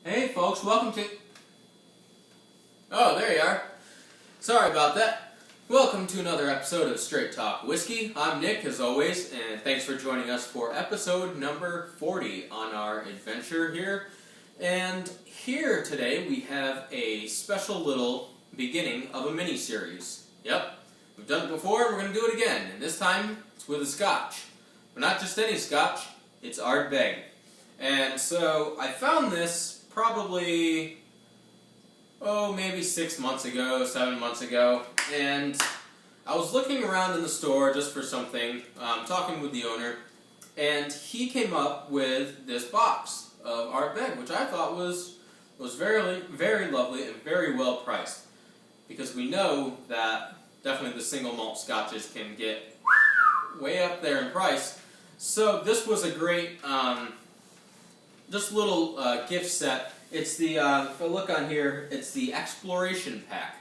Hey folks, welcome to... Oh, there you are. Sorry about that. Welcome to another episode of Straight Talk Whiskey. I'm Nick, as always, and thanks for joining us for episode number 40 on our adventure here. And here today we have a special little beginning of a mini-series. Yep, we've done it before and we're going to do it again, and this time it's with a scotch. But not just any scotch, it's Ardbeg. And so I found this probably, maybe 6 months ago, 7 months ago, and I was looking around in the store just for something, talking with the owner, and he came up with this box of Ardbeg, which I thought was very, very lovely and very well priced, because we know that definitely the single malt scotches can get way up there in price. So this was a great, just little gift set. It's the, if I look on here, it's the Exploration Pack.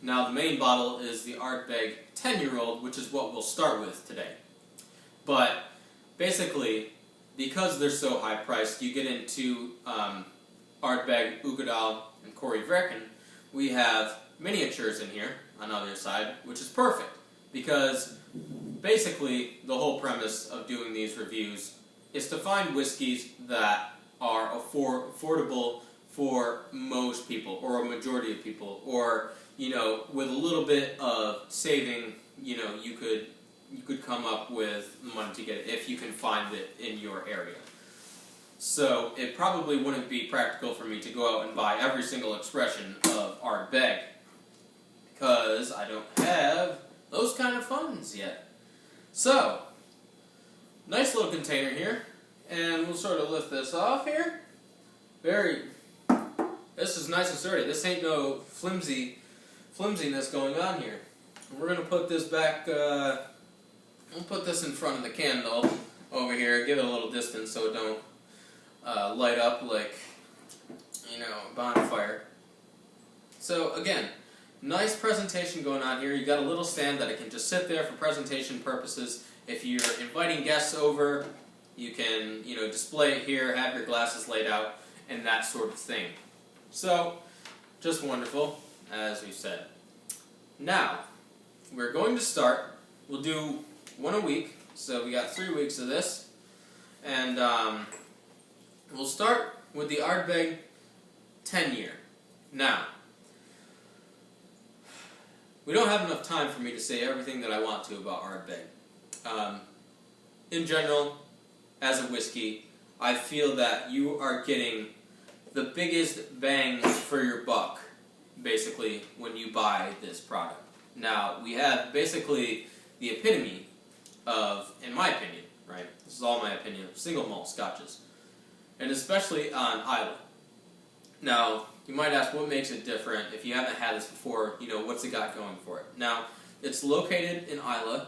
Now the main bottle is the Ardbeg 10-year-old, which is what we'll start with today. But basically, because they're so high priced, you get into Ardbeg, Ugadal, and Corey Vrecken. We have miniatures in here on the other side, which is perfect, because basically the whole premise of doing these reviews is to find whiskeys that are affordable for most people, or a majority of people, or, you know, with a little bit of saving, you know, you could come up with money to get it if you can find it in your area. So it probably wouldn't be practical for me to go out and buy every single expression of Ardbeg, because I don't have those kind of funds yet. So, nice little container here, and we'll sort of lift this off here. This is nice and sturdy. This ain't no flimsiness going on here. And we're going to put this back, we'll put this in front of the candle over here, give it a little distance so it don't light up like, you know, a bonfire. So again, nice presentation going on here. You got a little stand that it can just sit there for presentation purposes. If you're inviting guests over, you can, you know, display it here, have your glasses laid out, and that sort of thing. So, just wonderful, as we said. Now, we're going to start. We'll do one a week, so we got 3 weeks of this. And we'll start with the Ardbeg 10-year. Now, we don't have enough time for me to say everything that I want to about Ardbeg. In general, as a whiskey, I feel that you are getting the biggest bang for your buck, basically, when you buy this product. Now, we have basically the epitome of, in my opinion, right, this is all my opinion, single malt scotches, and especially on Islay. Now, you might ask, what makes it different? If you haven't had this before, you know, what's it got going for it? Now, it's located in Islay,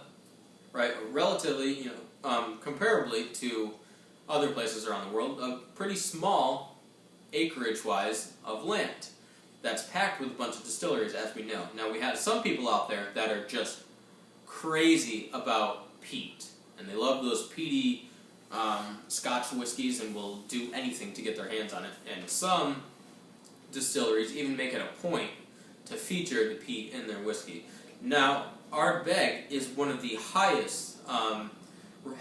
right, relatively, you know, comparably to other places around the world, a pretty small acreage-wise of land that's packed with a bunch of distilleries, as we know. Now, we have some people out there that are just crazy about peat, and they love those peaty Scotch whiskies and will do anything to get their hands on it. And some distilleries even make it a point to feature the peat in their whiskey. Now, Ardbeg is one of the highest,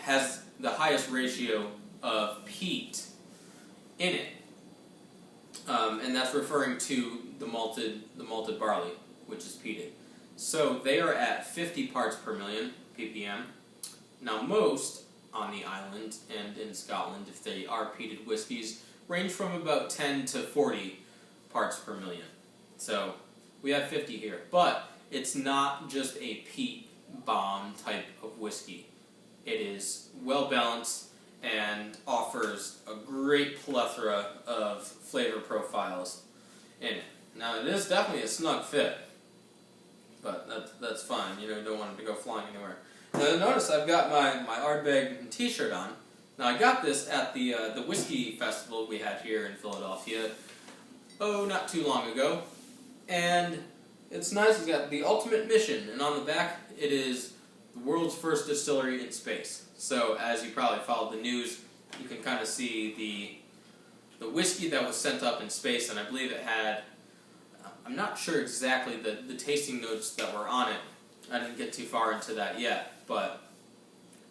has the highest ratio of peat in it. And that's referring to the malted barley, which is peated. So they are at 50 parts per million, ppm. Now most on the island and in Scotland, if they are peated whiskies, range from about 10 to 40 parts per million. So we have 50 here. But it's not just a peat bomb type of whiskey. It is well balanced and offers a great plethora of flavor profiles in it. Now, it is definitely a snug fit, but that's fine. You know, you don't want it to go flying anywhere. Now, notice I've got my Ardbeg t-shirt on. Now, I got this at the whiskey festival we had here in Philadelphia, not too long ago, and it's nice. It's got the ultimate mission, and on the back it is the world's first distillery in space. So, as you probably followed the news, you can kind of see the whiskey that was sent up in space, and I believe it had, I'm not sure exactly the tasting notes that were on it. I didn't get too far into that yet, but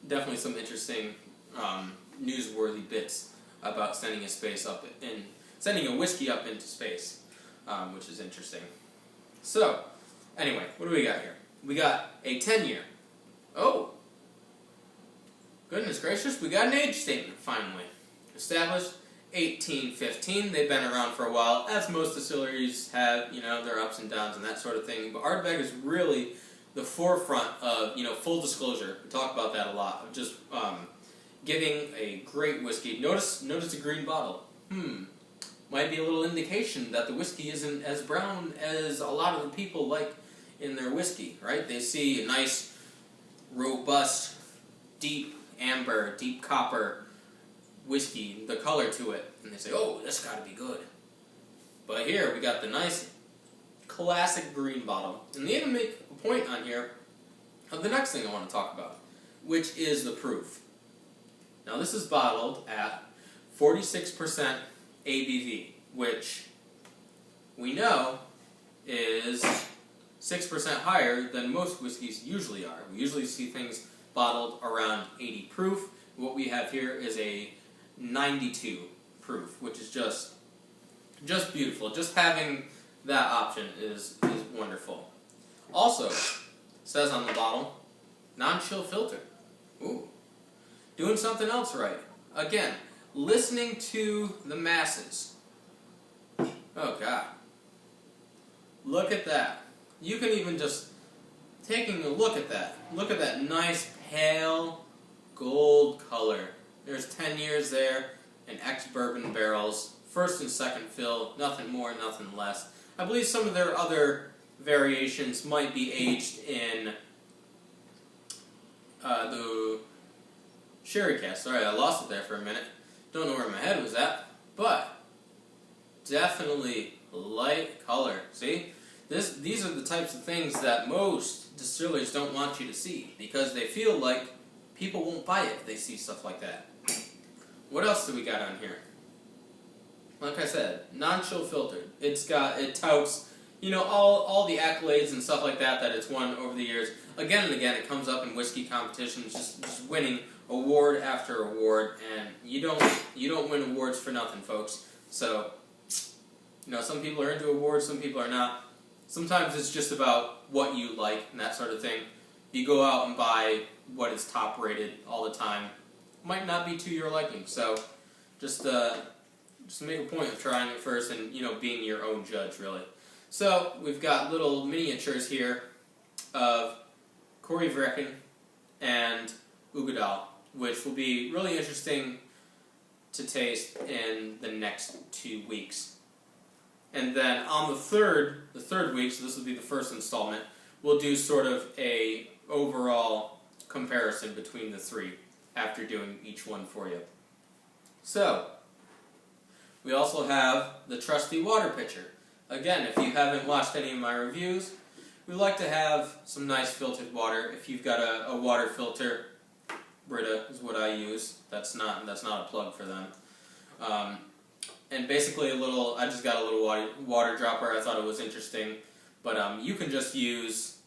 definitely some interesting newsworthy bits about sending a whiskey up into space, which is interesting. So, anyway, what do we got here? We got a 10-year. Oh! Goodness gracious, we got an age statement, finally. Established 1815. They've been around for a while, as most distilleries have, their ups and downs and that sort of thing. But Ardbeg is really the forefront of, full disclosure. We talk about that a lot, of just giving a great whiskey. Notice the green bottle. Might be a little indication that the whiskey isn't as brown as a lot of the people like in their whiskey, right? They see a nice, robust, deep amber, deep copper whiskey, the color to it, and they say, oh, that's gotta be good. But here, we got the nice, classic green bottle. And they even make a point on here of the next thing I want to talk about, which is the proof. Now, this is bottled at 46% ABV, which we know is 6% higher than most whiskeys usually are. We usually see things bottled around 80 proof. What we have here is a 92 proof, which is just beautiful. Just having that option is wonderful. Also, says on the bottle, non-chill filter. Ooh. Doing something else right. Again, listening to the masses. Oh, God. Look at that. You can even just, taking a look at that nice pale gold color. There's 10 years there, and ex-bourbon barrels, first and second fill, nothing more, nothing less. I believe some of their other variations might be aged in the sherry cask. Sorry, I lost it there for a minute. Don't know where my head was at, but definitely light color. See? These are the types of things that most distillers don't want you to see, because they feel like people won't buy it if they see stuff like that. What else do we got on here? Like I said, non-chill filtered. It touts, all the accolades and stuff like that it's won over the years. Again and again, it comes up in whiskey competitions, just winning award after award, and you don't win awards for nothing, folks. So, some people are into awards, some people are not. Sometimes it's just about what you like and that sort of thing. You go out and buy what is top rated all the time, might not be to your liking. So, just make a point of trying it first and, being your own judge, really. So, we've got little miniatures here of Corey Vrecken and Ugadal, which will be really interesting to taste in the next 2 weeks. And then on the third week, so this will be the first installment, we'll do sort of a overall comparison between the three after doing each one for you. So, we also have the trusty water pitcher. Again, if you haven't watched any of my reviews, we like to have some nice filtered water. If you've got a water filter, Brita is what I use. That's not a plug for them. And basically I just got a little water dropper. I thought it was interesting. But you can just use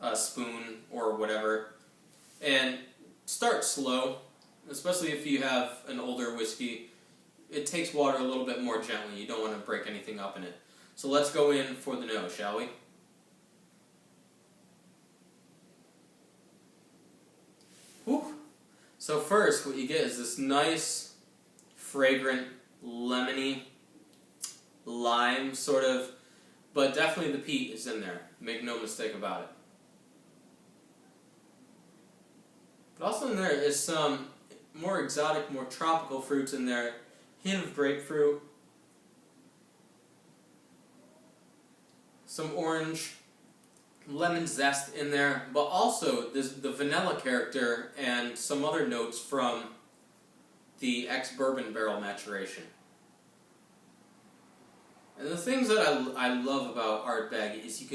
a spoon or whatever. And start slow, especially if you have an older whiskey. It takes water a little bit more gently. You don't want to break anything up in it. So let's go in for the nose, shall we? Whew. So first, what you get is this nice, fragrant, lemony, lime sort of, but definitely the peat is in there. Make no mistake about it. But also in there is some more exotic, more tropical fruits in there. Hint of grapefruit. Some orange, lemon zest in there, but also the vanilla character and some other notes from the ex-bourbon barrel maturation. And the things that I love about Ardbeg is you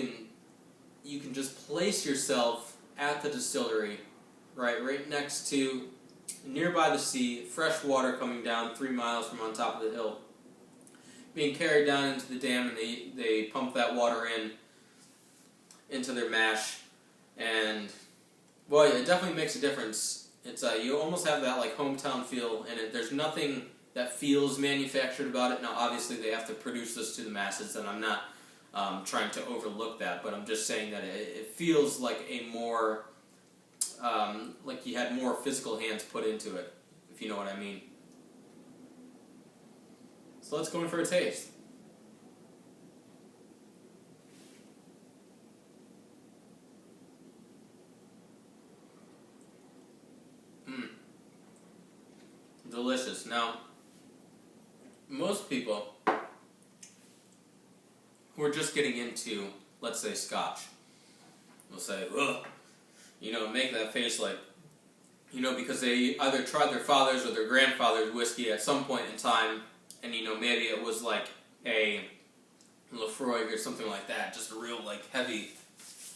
can just place yourself at the distillery, right next to nearby the sea, fresh water coming down 3 miles from on top of the hill, being carried down into the dam, and they pump that water into their mash, and well, it definitely makes a difference. It's you almost have that like hometown feel in it. There's nothing that feels manufactured about it. Now, obviously, they have to produce this to the masses, and I'm not trying to overlook that, but I'm just saying that it feels like a more like you had more physical hands put into it, if you know what I mean. So let's go in for a taste. Delicious. Now, most people who are just getting into, let's say, Scotch, will say, ugh, make that face like, because they either tried their father's or their grandfather's whiskey at some point in time, and, maybe it was like a Lefroy or something like that, just a real, like, heavy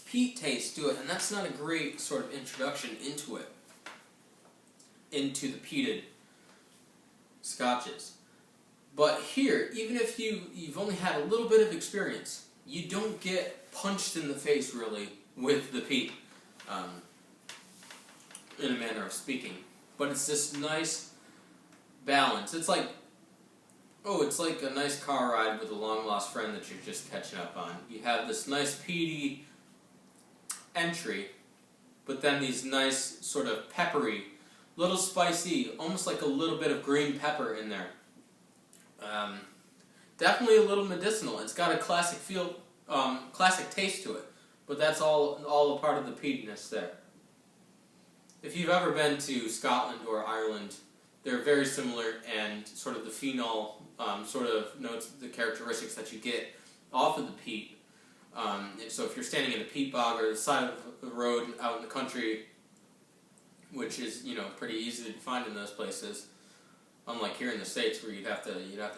peat taste to it, and that's not a great sort of introduction into it, into the peated Scotches. But here, even if you've only had a little bit of experience, you don't get punched in the face, really, with the peat, in a manner of speaking. But it's this nice balance. It's like a nice car ride with a long-lost friend that you're just catching up on. You have this nice peaty entry, but then these nice sort of peppery, little spicy, almost like a little bit of green pepper in there. Definitely a little medicinal. It's got a classic feel, classic taste to it, but that's all a part of the peatiness there. If you've ever been to Scotland or Ireland, they're very similar, and sort of the phenol sort of notes, the characteristics that you get off of the peat. So if you're standing in a peat bog or the side of the road out in the country, which is pretty easy to find in those places, unlike here in the States where you'd have to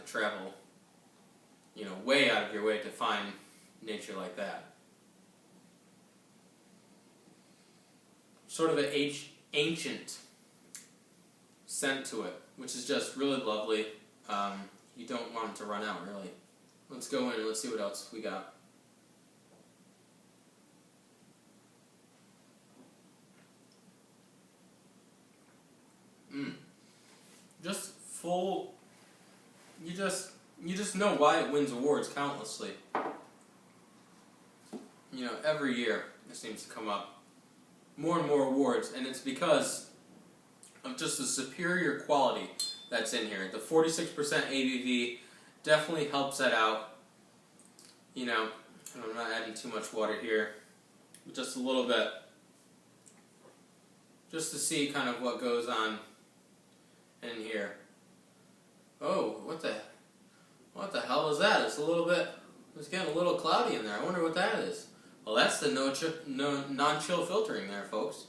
travel way out of your way to find nature like that. Sort of an ancient scent to it, which is just really lovely. You don't want it to run out, really. Let's go in and let's see what else we got. Just full. You just know why it wins awards countlessly. Every year it seems to come up more and more awards, and it's because of just the superior quality that's in here. The 46% ABV definitely helps that out. And I'm not adding too much water here, but just a little bit, just to see kind of what goes on in here. Oh, what the hell is that? It's getting a little cloudy in there. I wonder what that is. Well, that's the non-chill filtering there, folks.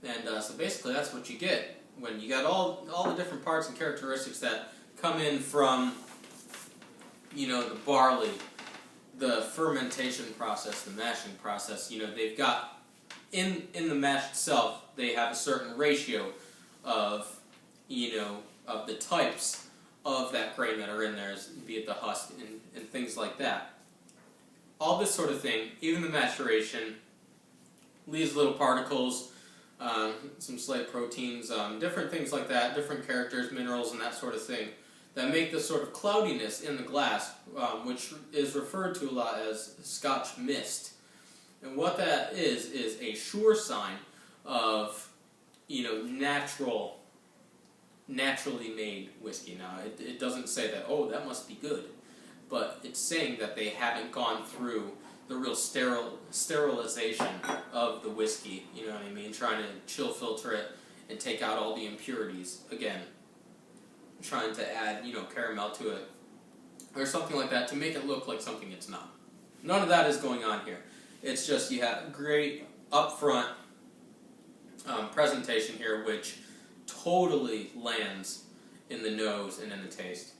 And so basically that's what you get when you got all the different parts and characteristics that come in from, the barley, the fermentation process, the mashing process. They've got, in the mash itself, they have a certain ratio of, of the types of that grain that are in there, be it the husk and things like that. All this sort of thing, even the maturation, leaves little particles, some slight proteins, different things like that, different characters, minerals, and that sort of thing, that make this sort of cloudiness in the glass, which is referred to a lot as Scotch mist. And what that is a sure sign of, naturally made whiskey. Now, it doesn't say that, oh, that must be good, but it's saying that they haven't gone through the real sterilization of the whiskey, you know what I mean? Trying to chill filter it and take out all the impurities. Again, trying to add, caramel to it or something like that to make it look like something it's not. None of that is going on here. It's just you have great upfront presentation here, which totally lands in the nose and in the taste.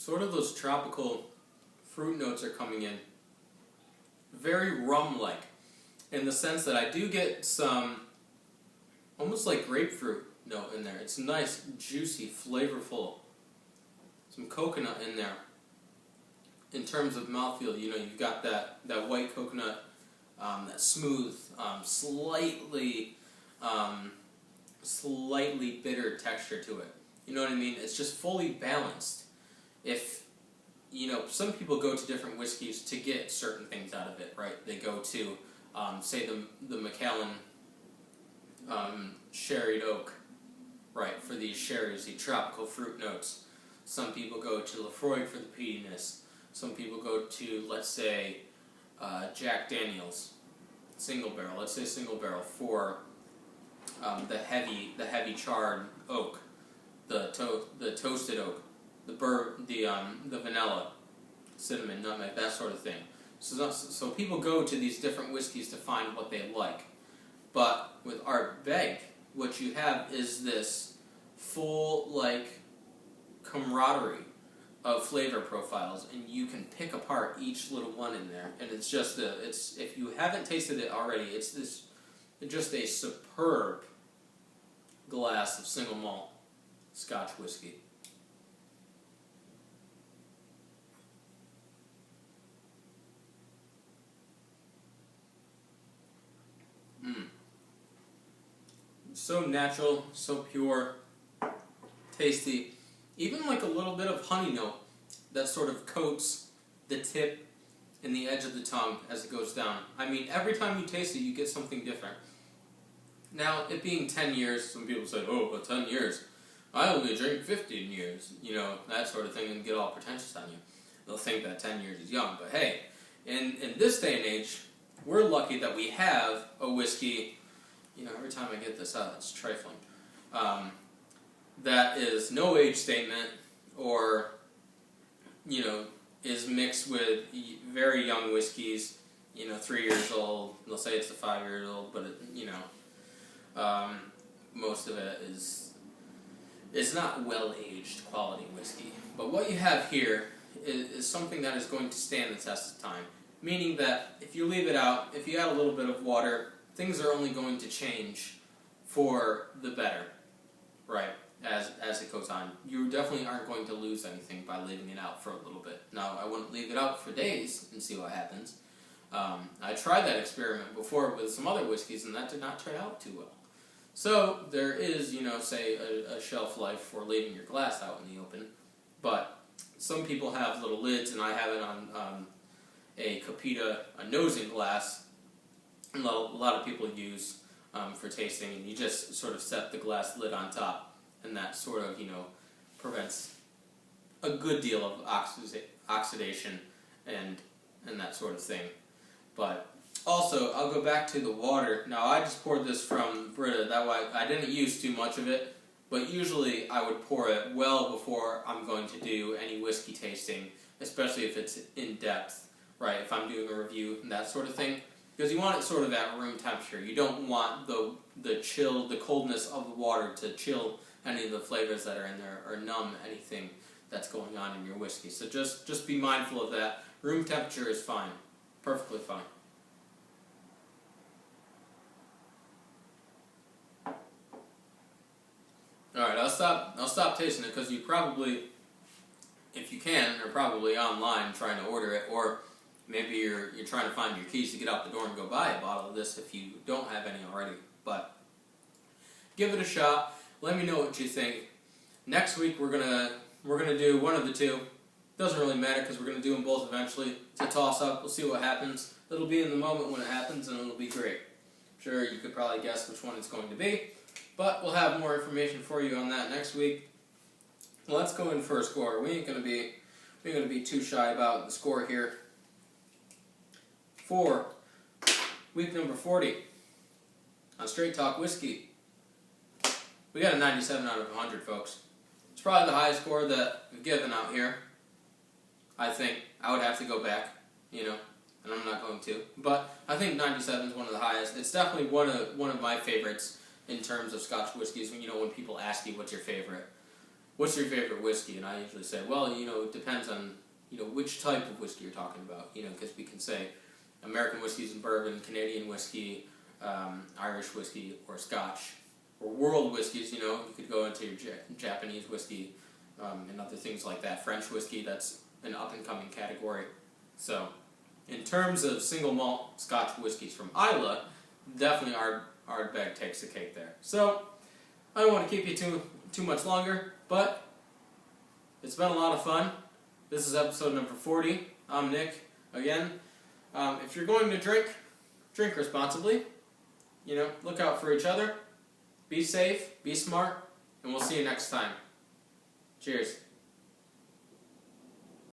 sort of those tropical fruit notes are coming in. Very rum-like, in the sense that I do get some almost like grapefruit note in there. It's nice, juicy, flavorful. Some coconut in there. In terms of mouthfeel, you know, you've got that white coconut, that smooth, slightly bitter texture to it. You know what I mean? It's just fully balanced. If, you know, some people go to different whiskeys to get certain things out of it, right? They go to, say, the Macallan sherried oak, right, for these sherries, the tropical fruit notes. Some people go to Lafroig for the peatiness. Some people go to, let's say, Jack Daniel's single barrel. Let's say single barrel for the heavy charred oak, the toasted oak, the vanilla, cinnamon, nutmeg, that sort of thing. So people go to these different whiskeys to find what they like. But with Ardbeg, what you have is this full, like, camaraderie of flavor profiles, and you can pick apart each little one in there. And it's just if you haven't tasted it already, it's just a superb glass of single malt Scotch whiskey. So natural, so pure, tasty. Even like a little bit of honey note that sort of coats the tip and the edge of the tongue as it goes down. I mean, every time you taste it, you get something different. Now, it being 10 years, some people say, oh, but 10 years. I only drink 15 years, you know, that sort of thing, and get all pretentious on you. They'll think that 10 years is young, but hey, in this day and age, we're lucky that we have a whiskey, you know, every time I get this out, it's trifling, that is no age statement or, you know, is mixed with very young whiskeys, you know, 3 years old. They'll say it's a 5 years old, but, you know, most of it is not well-aged quality whiskey. But what you have here is something that is going to stand the test of time, meaning that if you leave it out, if you add a little bit of water, things are only going to change for the better, right? As it goes on. You definitely aren't going to lose anything by leaving it out for a little bit. Now, I wouldn't leave it out for days and see what happens. I tried that experiment before with some other whiskeys, and that did not turn out too well. So, there is, you know, say, a shelf life for leaving your glass out in the open, but some people have little lids, and I have it on a Capita, a nosing glass, and a lot of people use for tasting, and you just sort of set the glass lid on top. And that sort of, you know, prevents a good deal of oxidation and that sort of thing. But also, I'll go back to the water. Now, I just poured this from Brita. That way, I didn't use too much of it. But usually, I would pour it well before I'm going to do any whiskey tasting, especially if it's in depth, right? If I'm doing a review and that sort of thing. Because you want it sort of at room temperature. You don't want the chill, the coldness of the water to chill any of the flavors that are in there, or numb anything that's going on in your whiskey. So just be mindful of that. Room temperature is fine. Perfectly fine. Alright, I'll stop tasting it, because you probably, if you can, are probably online trying to order it, or maybe you're trying to find your keys to get out the door and go buy a bottle of this if you don't have any already. But give it a shot. Let me know what you think. Next week we're gonna do one of the two. Doesn't really matter, because we're gonna do them both eventually. It's a toss-up. We'll see what happens. It'll be in the moment when it happens, and it'll be great. I'm sure you could probably guess which one it's going to be, but we'll have more information for you on that next week. Let's go in for a score. We ain't gonna be too shy about the score here. For week number 40 on Straight Talk Whiskey, we got a 97 out of 100, folks. It's probably the highest score that we've given out here. I think I would have to go back, you know, and I'm not going to. But I think 97 is one of the highest. It's definitely one of my favorites in terms of Scotch whiskies. You know, when people ask you what's your favorite, what's your favorite whiskey? And I usually say, well, it depends on, which type of whiskey you're talking about. Because we can say American whiskeys and bourbon, Canadian whiskey, Irish whiskey, or Scotch, or world whiskeys. You could go into your Japanese whiskey and other things like that. French whiskey, that's an up-and-coming category. So, in terms of single malt Scotch whiskeys from Islay, definitely Ardbeg takes the cake there. So, I don't want to keep you too much longer, but it's been a lot of fun. This is episode number 40. I'm Nick, again. If you're going to drink responsibly. Look out for each other. Be safe, be smart, and we'll see you next time. Cheers.